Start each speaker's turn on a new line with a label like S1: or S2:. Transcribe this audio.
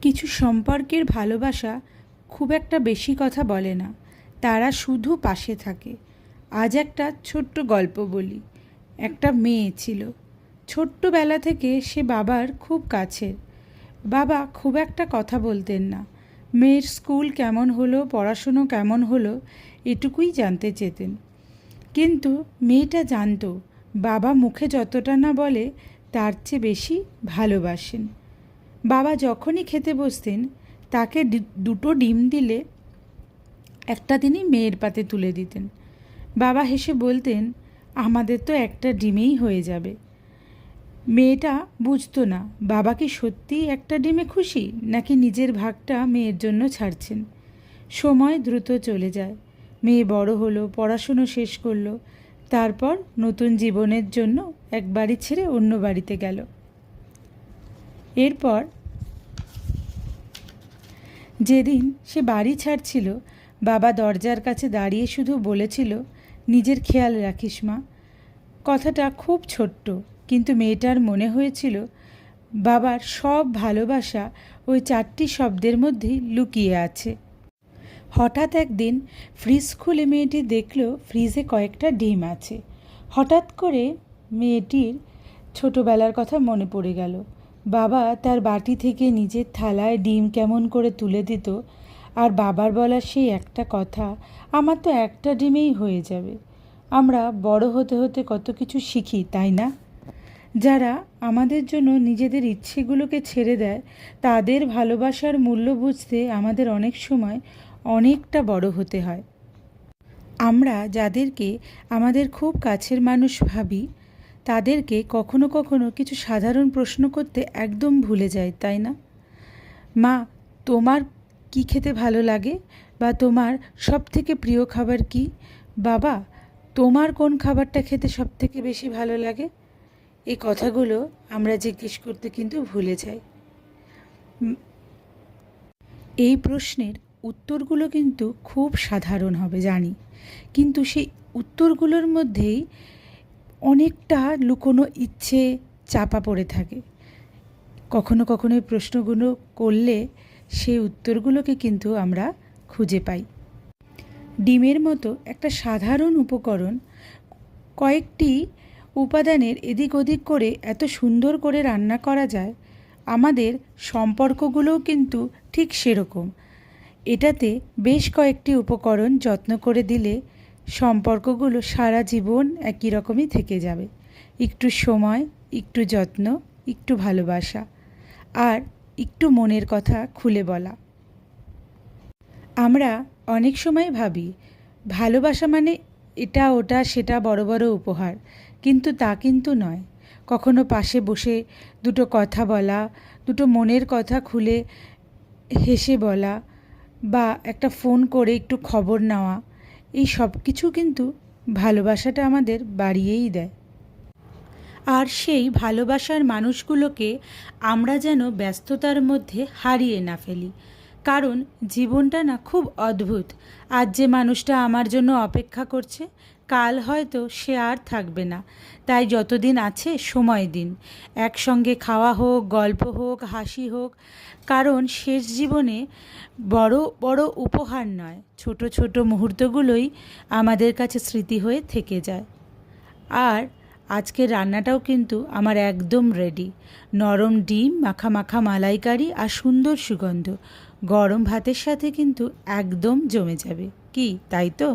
S1: কিছু সম্পর্কের ভালোবাসা খুব একটা বেশি কথা বলে না, তারা শুধু পাশে থাকে। আজ একটা ছোট্ট গল্প বলি। একটা মেয়ে ছিল, ছোট্টবেলা থেকে সে বাবার খুব কাছের। বাবা খুব একটা কথা বলতেন না, মেয়ের স্কুল কেমন হলো, পড়াশুনো কেমন হলো, এটুকুই জানতে চেতেন। কিন্তু মেয়েটা জানতো বাবা মুখে যতটা না বলে তার চেয়ে বেশি ভালোবাসেন। বাবা যখনই খেতে বসতেন তাকে দুটো ডিম দিলে একটা তিনি মেয়ের পাতে তুলে দিতেন। বাবা হেসে বলতেন, আমাদের তো একটা ডিমেই হয়ে যাবে। মেয়েটা বুঝতো না বাবা কি সত্যিই একটা ডিমে খুশি, নাকি নিজের ভাগটা মেয়ের জন্য ছাড়ছেন। সময় দ্রুত চলে যায়, মেয়ে বড় হলো, পড়াশুনো শেষ করলো, তারপর নতুন জীবনের জন্য এক বাড়ি ছেড়ে অন্য বাড়িতে গেল। এরপর যেদিন সে বাড়ি ছাড়ছিল, বাবা দরজার কাছে দাঁড়িয়ে শুধু বলেছিল, নিজের খেয়াল রাখিস মা। কথাটা খুব ছোট্ট, কিন্তু মেয়েটার মনে হয়েছিল বাবার সব ভালোবাসা ওই চারটি শব্দের মধ্যেই লুকিয়ে আছে। হঠাৎ একদিন ফ্রিজ খুলে মেয়েটি দেখল ফ্রিজে কয়েকটা ডিম আছে। হঠাৎ করে মেয়েটির ছোটবেলার কথা মনে পড়ে গেল। বাবা তার বাটি থেকে নিজের থালায় ডিম কেমন করে তুলে দিত, আর বাবার বলা সেই একটা কথা, আমার তো একটা ডিমেই হয়ে যাবে। আমরা বড় হতে হতে কত কিছু শিখি, তাই না? যারা আমাদের জন্য নিজেদের ইচ্ছেগুলোকে ছেড়ে দেয়, তাদের ভালোবাসার মূল্য বুঝতে আমাদের অনেক সময় অনেকটা বড় হতে হয়। আমরা যাদেরকে আমাদের খুব কাছের মানুষ ভাবি, তাদেরকে কখনো কখনো কিছু সাধারণ প্রশ্ন করতে একদম ভুলে যাই, তাই না? মা, তোমার কি খেতে ভালো লাগে? বা তোমার সবথেকে প্রিয় খাবার কি? বাবা, তোমার কোন খাবারটা খেতে সবথেকে বেশি ভালো লাগে? এই কথাগুলো আমরা জিজ্ঞেস করতে কিন্তু ভুলে যাই। এই প্রশ্নের উত্তরগুলো কিন্তু খুব সাধারণ হবে জানি, কিন্তু সেই উত্তরগুলোর মধ্যেই অনেকটা লুকোনো ইচ্ছে চাপা পড়ে থাকে। কখনো কখনো এই প্রশ্নগুলো করলে সেই উত্তরগুলোকে কিন্তু আমরা খুঁজে পাই। ডিমের মতো একটা সাধারণ উপকরণ কয়েকটি উপাদানের এদিক ওদিক করে এত সুন্দর করে রান্না করা যায়। আমাদের সম্পর্কগুলোও কিন্তু ঠিক সেরকম। এটাতে বেশ কয়েকটি উপকরণ যত্ন করে দিলে সম্পর্কগুলো সারা জীবন একই রকমই থেকে যাবে। একটু সময়, একটু যত্ন, একটু ভালোবাসা, আর একটু মনের কথা খুলে বলা। আমরা অনেক সময় ভাবি ভালোবাসা মানে এটা ওটা সেটা বড় বড় উপহার, কিন্তু তা কিন্তু নয়। কখনো পাশে বসে দুটো কথা বলা, দুটো মনের কথা খুলে হেসে বলা, বা একটা ফোন করে একটু খবর নেওয়া, এই সব কিছু কিন্তু ভালোবাসাটা আমাদের বাড়িয়েই দেয়। আর সেই ভালোবাসার মানুষগুলোকে আমরা যেন ব্যস্ততার মধ্যে হারিয়ে না ফেলি। কারণ জীবনটা না খুব অদ্ভুত। আজ যে মানুষটা আমার জন্য অপেক্ষা করছে, কাল হয়তো সে আর থাকবে না। তাই যতদিন আছে সময় দিন, একসঙ্গে খাওয়া হোক, গল্প হোক, হাসি হোক। কারণ শেষ জীবনে বড় বড় উপহার নয়, ছোট ছোট মুহূর্তগুলোই আমাদের কাছে স্মৃতি হয়ে থেকে যায়। আর আজকের রান্নাটাও কিন্তু আমার একদম রেডি। নরম ডিম, মাখা মাখা মালাইকারি আর সুন্দর সুগন্ধ গরম ভাতের সাথে কিন্তু একদম জমে যাবে। কি তাই তো?